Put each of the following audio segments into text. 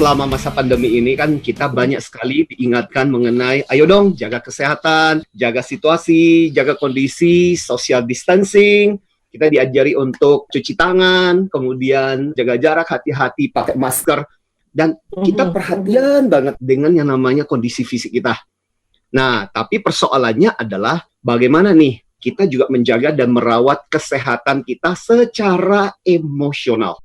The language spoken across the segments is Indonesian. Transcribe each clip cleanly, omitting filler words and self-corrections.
Selama masa pandemi ini kan kita banyak sekali diingatkan mengenai ayo dong jaga kesehatan, jaga situasi, jaga kondisi, social distancing. Kita diajari untuk cuci tangan, kemudian jaga jarak, hati-hati pakai masker, dan kita perhatian banget dengan yang namanya kondisi fisik kita. Nah, tapi persoalannya adalah bagaimana nih kita juga menjaga dan merawat kesehatan kita secara emosional.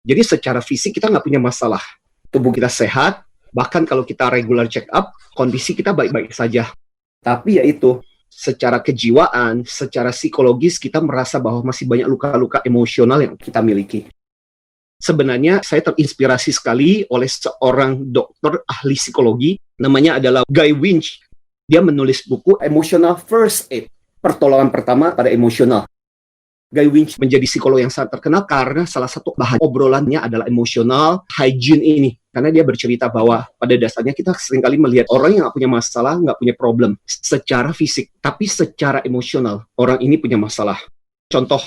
Jadi secara fisik kita nggak punya masalah. Tubuh kita sehat, bahkan kalau kita regular check up, kondisi kita baik-baik saja. Tapi yaitu, secara kejiwaan, secara psikologis, kita merasa bahwa masih banyak luka-luka emosional yang kita miliki. Sebenarnya saya terinspirasi sekali oleh seorang dokter ahli psikologi, namanya adalah Guy Winch. Dia menulis buku Emotional First Aid, pertolongan pertama pada emosional. Guy Winch menjadi psikolog yang sangat terkenal karena salah satu bahan obrolannya adalah emotional hygiene ini. Karena dia bercerita bahwa pada dasarnya kita seringkali melihat orang yang nggak punya masalah, nggak punya problem secara fisik. Tapi secara emosional, orang ini punya masalah. Contoh,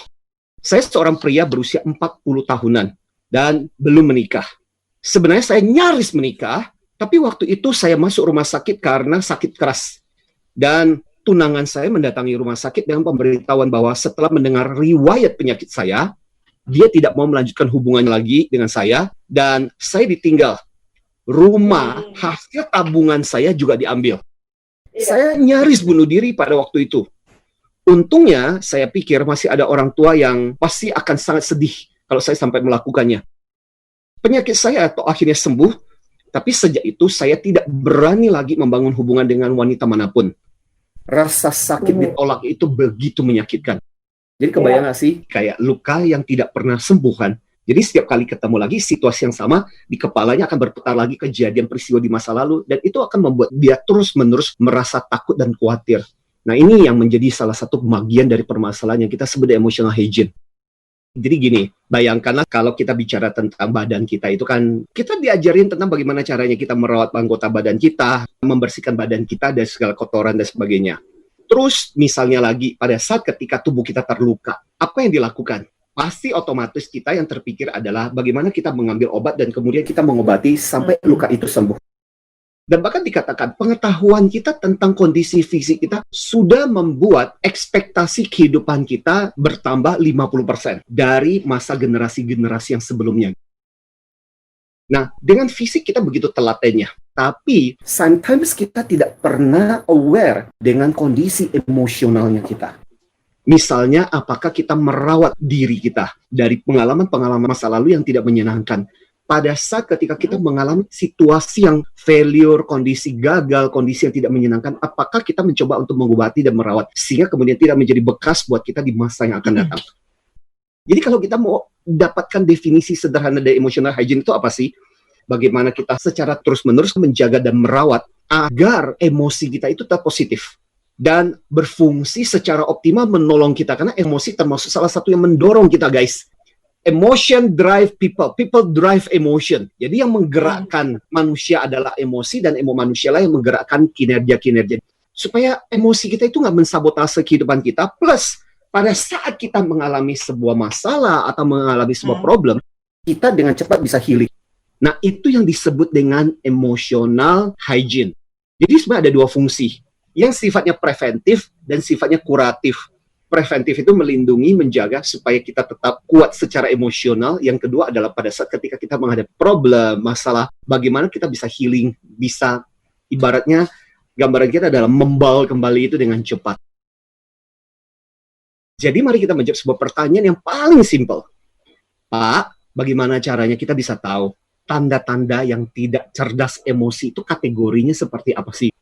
saya seorang pria berusia 40 tahunan dan belum menikah. Sebenarnya saya nyaris menikah, tapi waktu itu saya masuk rumah sakit karena sakit keras. Dan tunangan saya mendatangi rumah sakit dengan pemberitahuan bahwa setelah mendengar riwayat penyakit saya, dia tidak mau melanjutkan hubungan lagi dengan saya, dan saya ditinggal. Rumah, hasil tabungan saya juga diambil. Saya nyaris bunuh diri pada waktu itu. Untungnya, saya pikir masih ada orang tua yang pasti akan sangat sedih kalau saya sampai melakukannya. Penyakit saya atau akhirnya sembuh, tapi sejak itu saya tidak berani lagi membangun hubungan dengan wanita manapun. Rasa sakit ditolak itu begitu menyakitkan. Jadi kebayang nggak sih? Kayak luka yang tidak pernah sembuh kan? Jadi setiap kali ketemu lagi situasi yang sama, di kepalanya akan berputar lagi kejadian peristiwa di masa lalu, dan itu akan membuat dia terus-menerus merasa takut dan khawatir. Nah, ini yang menjadi salah satu bagian dari permasalahan yang kita sebut emotional hygiene. Jadi gini, bayangkanlah kalau kita bicara tentang badan kita itu kan, kita diajarin tentang bagaimana caranya kita merawat anggota badan kita, membersihkan badan kita dari segala kotoran dan sebagainya. Terus misalnya lagi pada saat ketika tubuh kita terluka, apa yang dilakukan? Pasti otomatis kita yang terpikir adalah bagaimana kita mengambil obat dan kemudian kita mengobati sampai luka itu sembuh. Dan bahkan dikatakan pengetahuan kita tentang kondisi fisik kita sudah membuat ekspektasi kehidupan kita bertambah 50% dari masa generasi-generasi yang sebelumnya. Nah, dengan fisik kita begitu telatennya. Tapi, sometimes kita tidak pernah aware dengan kondisi emosionalnya kita. Misalnya, apakah kita merawat diri kita dari pengalaman-pengalaman masa lalu yang tidak menyenangkan. Pada saat ketika kita mengalami situasi yang failure, kondisi gagal, kondisi yang tidak menyenangkan, apakah kita mencoba untuk mengobati dan merawat sehingga kemudian tidak menjadi bekas buat kita di masa yang akan datang. Jadi kalau kita mau dapatkan definisi sederhana dari emotional hygiene itu apa sih? Bagaimana kita secara terus-menerus menjaga dan merawat agar emosi kita itu tetap positif dan berfungsi secara optimal menolong kita, karena emosi termasuk salah satu yang mendorong kita, guys. Emotion drive people, people drive emotion. Jadi yang menggerakkan manusia adalah emosi, dan manusia lah yang menggerakkan kinerja-kinerja. Supaya emosi kita itu nggak mensabotase kehidupan kita, plus pada saat kita mengalami sebuah masalah atau mengalami sebuah problem, kita dengan cepat bisa healing. Nah, itu yang disebut dengan emotional hygiene. Jadi sebenarnya ada dua fungsi, yang sifatnya preventif dan sifatnya kuratif. Preventif itu melindungi, menjaga supaya kita tetap kuat secara emosional. Yang kedua adalah pada saat ketika kita menghadapi problem, masalah, bagaimana kita bisa healing, bisa ibaratnya gambaran kita adalah membal kembali itu dengan cepat. Jadi mari kita menjawab sebuah pertanyaan yang paling simpel. Pak, bagaimana caranya kita bisa tahu tanda-tanda yang tidak cerdas emosi itu kategorinya seperti apa sih?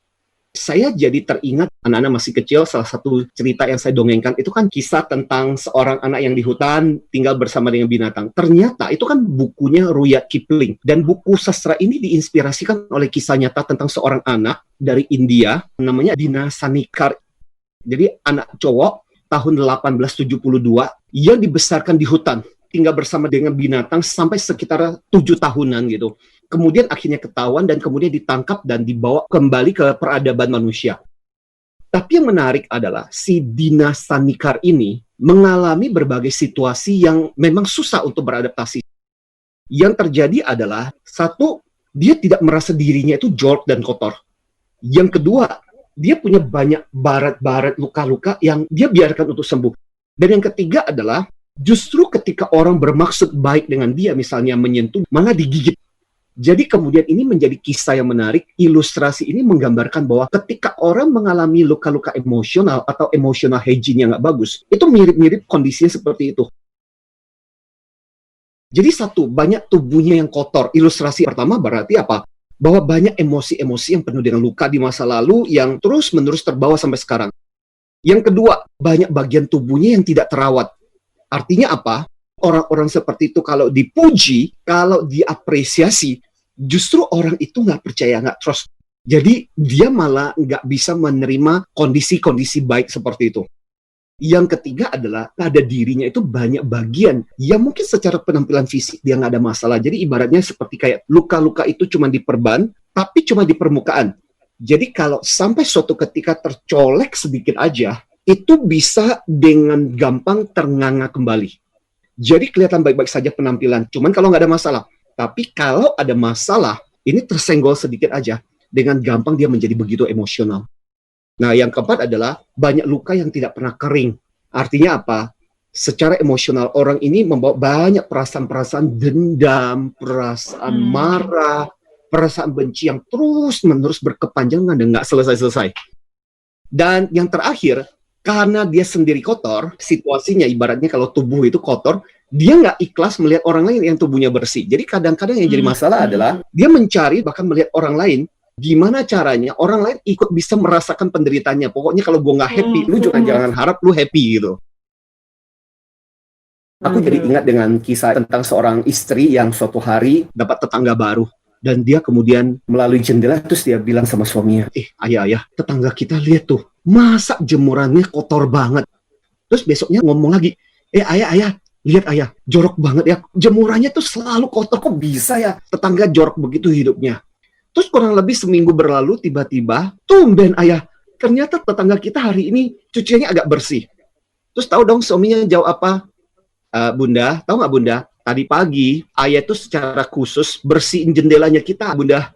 Saya jadi teringat anak-anak masih kecil, salah satu cerita yang saya dongengkan itu kan kisah tentang seorang anak yang di hutan tinggal bersama dengan binatang. Ternyata itu kan bukunya Rudyard Kipling, dan buku sastra ini diinspirasikan oleh kisah nyata tentang seorang anak dari India namanya Dina Sanikar. Jadi anak cowok tahun 1872 ia dibesarkan di hutan, tinggal bersama dengan binatang sampai sekitar 7 tahunan gitu. Kemudian akhirnya ketahuan dan kemudian ditangkap dan dibawa kembali ke peradaban manusia. Tapi yang menarik adalah si Dina Sanikar ini mengalami berbagai situasi yang memang susah untuk beradaptasi. Yang terjadi adalah, satu, dia tidak merasa dirinya itu jorok dan kotor. Yang kedua, dia punya banyak baret-baret luka-luka yang dia biarkan untuk sembuh. Dan yang ketiga adalah, justru ketika orang bermaksud baik dengan dia, misalnya menyentuh, malah digigit. Jadi kemudian ini menjadi kisah yang menarik. Ilustrasi ini menggambarkan bahwa ketika orang mengalami luka-luka emosional atau emotional hygiene yang nggak bagus, itu mirip-mirip kondisinya seperti itu. Jadi satu, banyak tubuhnya yang kotor. Ilustrasi pertama berarti apa? Bahwa banyak emosi-emosi yang penuh dengan luka di masa lalu yang terus-menerus terbawa sampai sekarang. Yang kedua, banyak bagian tubuhnya yang tidak terawat. Artinya apa? Orang-orang seperti itu kalau dipuji, kalau diapresiasi, justru orang itu nggak percaya, nggak trust. Jadi dia malah nggak bisa menerima kondisi-kondisi baik seperti itu. Yang ketiga adalah pada dirinya itu banyak bagian yang mungkin secara penampilan fisik dia nggak ada masalah. Jadi ibaratnya seperti kayak luka-luka itu cuma diperban, tapi cuma di permukaan. Jadi kalau sampai suatu ketika tercolek sedikit aja, itu bisa dengan gampang ternganga kembali. Jadi kelihatan baik-baik saja penampilan, cuman kalau nggak ada masalah. Tapi kalau ada masalah, ini tersenggol sedikit aja, dengan gampang dia menjadi begitu emosional. Nah, yang keempat adalah banyak luka yang tidak pernah kering. Artinya apa? Secara emosional, orang ini membawa banyak perasaan-perasaan dendam, perasaan marah, perasaan benci yang terus-menerus berkepanjangan dan nggak selesai-selesai. Dan yang terakhir, karena dia sendiri kotor, situasinya ibaratnya kalau tubuh itu kotor, dia nggak ikhlas melihat orang lain yang tubuhnya bersih. Jadi kadang-kadang yang jadi masalah adalah dia mencari bahkan melihat orang lain, gimana caranya orang lain ikut bisa merasakan penderitaannya. Pokoknya kalau gue nggak happy, lu juga jangan harap lu happy gitu. Aku jadi ingat dengan kisah tentang seorang istri yang suatu hari dapat tetangga baru. Dan dia kemudian melalui jendela, terus dia bilang sama suaminya, ayah, tetangga kita lihat tuh, masa jemurannya kotor banget. Terus besoknya ngomong lagi, ayah, lihat ayah, jorok banget ya, jemurannya tuh selalu kotor, kok bisa ya tetangga jorok begitu hidupnya. Terus kurang lebih seminggu berlalu, tiba-tiba, tumben ayah, ternyata tetangga kita hari ini cuciannya agak bersih. Terus tahu dong suaminya jawab apa? Bunda, tahu nggak Bunda? Tadi pagi, ayah tuh secara khusus bersihin jendelanya kita, Bunda.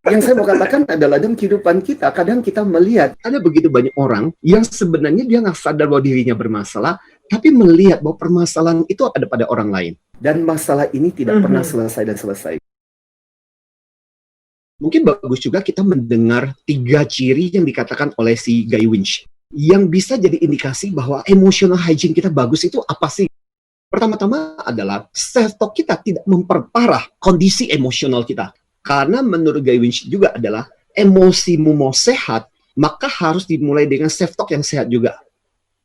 Yang saya mau katakan adalah dalam kehidupan kita, kadang kita melihat ada begitu banyak orang yang sebenarnya dia nggak sadar bahwa dirinya bermasalah, tapi melihat bahwa permasalahan itu ada pada orang lain. Dan masalah ini tidak pernah selesai dan selesai. Mungkin bagus juga kita mendengar 3 ciri yang dikatakan oleh si Guy Winch, yang bisa jadi indikasi bahwa emotional hygiene kita bagus itu apa sih? Pertama-tama adalah self-talk kita tidak memperparah kondisi emosional kita. Karena menurut Guy Winch juga adalah emosimu mau sehat, maka harus dimulai dengan self-talk yang sehat juga.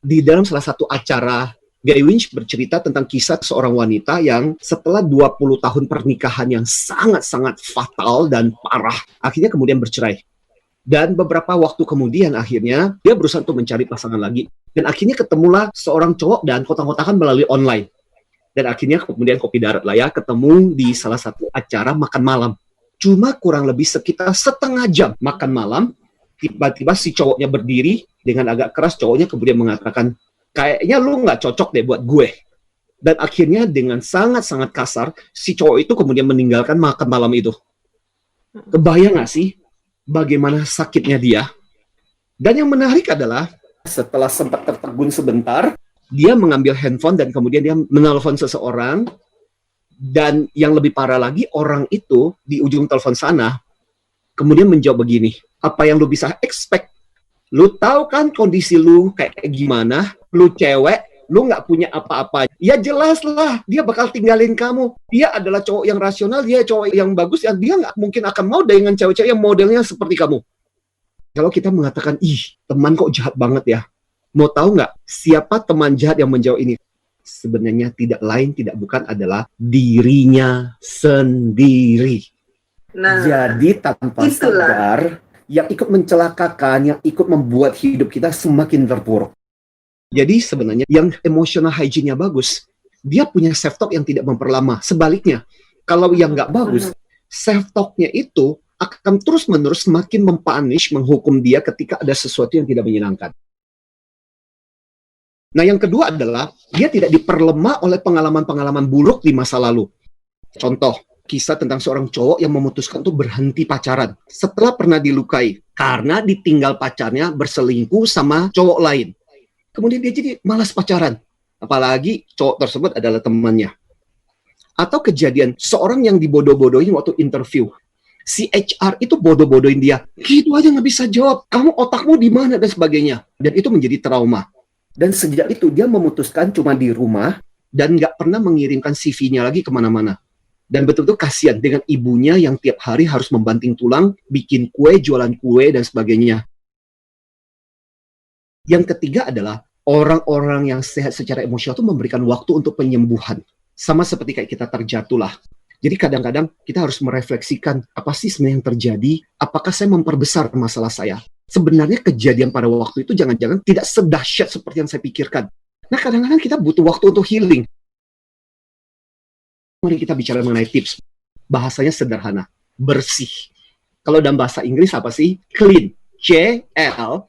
Di dalam salah satu acara, Guy Winch bercerita tentang kisah seorang wanita yang setelah 20 tahun pernikahan yang sangat-sangat fatal dan parah, akhirnya kemudian bercerai. Dan beberapa waktu kemudian akhirnya dia berusaha untuk mencari pasangan lagi. Dan akhirnya ketemulah seorang cowok dan kontak-kontakan melalui online. Dan akhirnya kemudian kopi darat lah ya, ketemu di salah satu acara makan malam. Cuma kurang lebih sekitar setengah jam makan malam, tiba-tiba si cowoknya berdiri dengan agak keras, cowoknya kemudian mengatakan, kayaknya lu nggak cocok deh buat gue. Dan akhirnya dengan sangat-sangat kasar, si cowok itu kemudian meninggalkan makan malam itu. Kebayang nggak sih bagaimana sakitnya dia? Dan yang menarik adalah setelah sempat tertegun sebentar, dia mengambil handphone dan kemudian dia menelpon seseorang. Dan yang lebih parah lagi, orang itu di ujung telepon sana kemudian menjawab begini, apa yang lu bisa expect? Lu tahu kan kondisi lu kayak gimana? Lu cewek, lu nggak punya apa-apa. Ya jelas lah, dia bakal tinggalin kamu. Dia adalah cowok yang rasional, dia cowok yang bagus, yang dia nggak mungkin akan mau dengan cewek-cewek yang modelnya seperti kamu. Kalau kita mengatakan, teman kok jahat banget ya. Mau tahu nggak siapa teman jahat yang menjawab ini? Sebenarnya tidak lain, tidak bukan adalah dirinya sendiri. Nah, jadi tanpa sadar, yang ikut mencelakakan, yang ikut membuat hidup kita semakin terpuruk. Jadi sebenarnya yang emotional hygiene-nya bagus, dia punya self-talk yang tidak memperlama. Sebaliknya, kalau yang nggak bagus, self-talk-nya itu akan terus-menerus semakin mempunish, menghukum dia ketika ada sesuatu yang tidak menyenangkan. Nah, yang kedua adalah dia tidak diperlemah oleh pengalaman-pengalaman buruk di masa lalu. Contoh, kisah tentang seorang cowok yang memutuskan untuk berhenti pacaran setelah pernah dilukai karena ditinggal pacarnya berselingkuh sama cowok lain. Kemudian dia jadi malas pacaran, apalagi cowok tersebut adalah temannya. Atau kejadian seorang yang dibodoh-bodohin waktu interview. Si HR itu bodoh-bodohin dia. Gitu aja nggak bisa jawab. Kamu otakmu di mana dan sebagainya. Dan itu menjadi trauma. Dan sejak itu dia memutuskan cuma di rumah dan nggak pernah mengirimkan CV-nya lagi kemana-mana. Dan betul-betul kasihan dengan ibunya yang tiap hari harus membanting tulang, bikin kue, jualan kue, dan sebagainya. Yang ketiga adalah orang-orang yang sehat secara emosional itu memberikan waktu untuk penyembuhan. Sama seperti kayak kita terjatuh lah. Jadi kadang-kadang kita harus merefleksikan apa sih sebenarnya yang terjadi, apakah saya memperbesar masalah saya. Sebenarnya kejadian pada waktu itu jangan-jangan tidak sedahsyat seperti yang saya pikirkan. Nah, kadang-kadang kita butuh waktu untuk healing. Mari kita bicara mengenai tips. Bahasanya sederhana, bersih. Kalau dalam bahasa Inggris apa sih? Clean. C-L-E-A-N.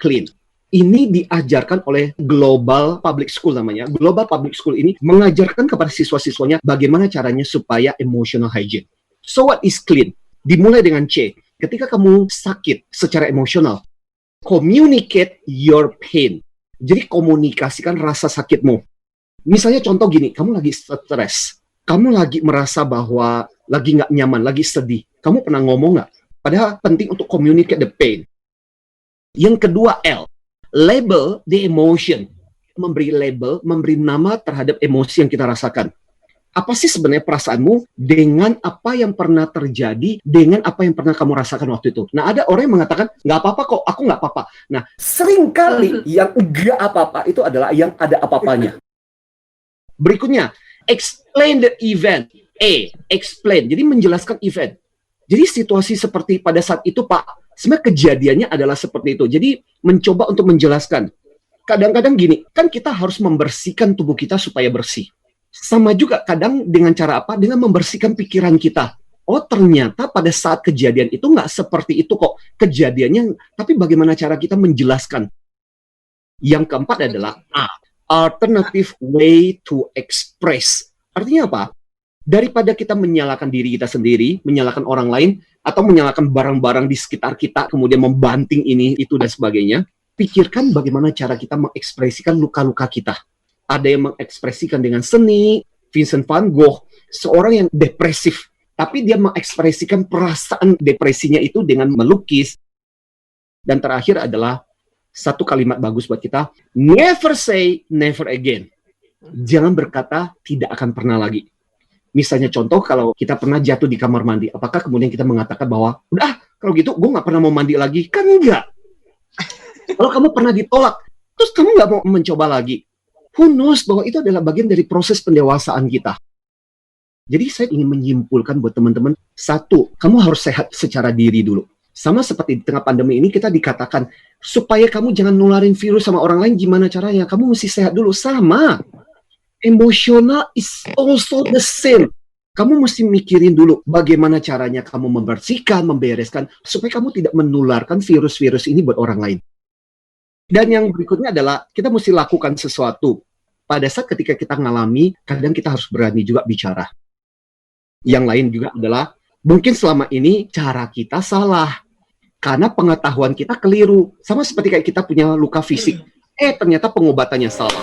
Clean. Ini diajarkan oleh Global Public School namanya. Global Public School ini mengajarkan kepada siswa-siswanya bagaimana caranya supaya emotional hygiene. So what is clean? Dimulai dengan C. Ketika kamu sakit secara emosional, communicate your pain. Jadi komunikasikan rasa sakitmu. Misalnya contoh gini, kamu lagi stres, kamu lagi merasa bahwa lagi nggak nyaman, lagi sedih. Kamu pernah ngomong nggak? Padahal penting untuk communicate the pain. Yang kedua L, label the emotion. Memberi label, memberi nama terhadap emosi yang kita rasakan. Apa sih sebenarnya perasaanmu dengan apa yang pernah terjadi, dengan apa yang pernah kamu rasakan waktu itu? Nah, ada orang yang mengatakan, nggak apa-apa kok, aku nggak apa-apa. Nah, seringkali yang nggak apa-apa itu adalah yang ada apa-apanya. Berikutnya, explain the event. Explain. Jadi menjelaskan event. Jadi situasi seperti pada saat itu, Pak, sebenarnya kejadiannya adalah seperti itu. Jadi mencoba untuk menjelaskan. Kadang-kadang gini, kan kita harus membersihkan tubuh kita supaya bersih. Sama juga kadang dengan cara apa? Dengan membersihkan pikiran kita. Oh, ternyata pada saat kejadian itu nggak seperti itu kok kejadiannya, tapi bagaimana cara kita menjelaskan. Yang keempat adalah A, alternative way to express. Artinya apa? Daripada kita menyalahkan diri kita sendiri, menyalahkan orang lain, atau menyalahkan barang-barang di sekitar kita, kemudian membanting ini, itu, dan sebagainya, pikirkan bagaimana cara kita mengekspresikan luka-luka kita. Ada yang mengekspresikan dengan seni. Vincent van Gogh, seorang yang depresif, tapi dia mengekspresikan perasaan depresinya itu dengan melukis. Dan terakhir adalah satu kalimat bagus buat kita, never say never again. Jangan berkata tidak akan pernah lagi. Misalnya contoh, kalau kita pernah jatuh di kamar mandi, apakah kemudian kita mengatakan bahwa, udah, kalau gitu gue nggak pernah mau mandi lagi? Kan enggak. Kalau kamu pernah ditolak, terus kamu nggak mau mencoba lagi. Who knows bahwa itu adalah bagian dari proses pendewasaan kita. Jadi saya ingin menyimpulkan buat teman-teman, satu, kamu harus sehat secara diri dulu. Sama seperti di tengah pandemi ini kita dikatakan, supaya kamu jangan nularin virus sama orang lain, gimana caranya? Kamu mesti sehat dulu. Sama. Emosional is also the same. Kamu mesti mikirin dulu bagaimana caranya kamu membersihkan, membereskan, supaya kamu tidak menularkan virus-virus ini buat orang lain. Dan yang berikutnya adalah kita mesti lakukan sesuatu. Pada saat ketika kita ngalami, kadang kita harus berani juga bicara. Yang lain juga adalah, mungkin selama ini cara kita salah. Karena pengetahuan kita keliru. Sama seperti kayak kita punya luka fisik. Ternyata pengobatannya salah.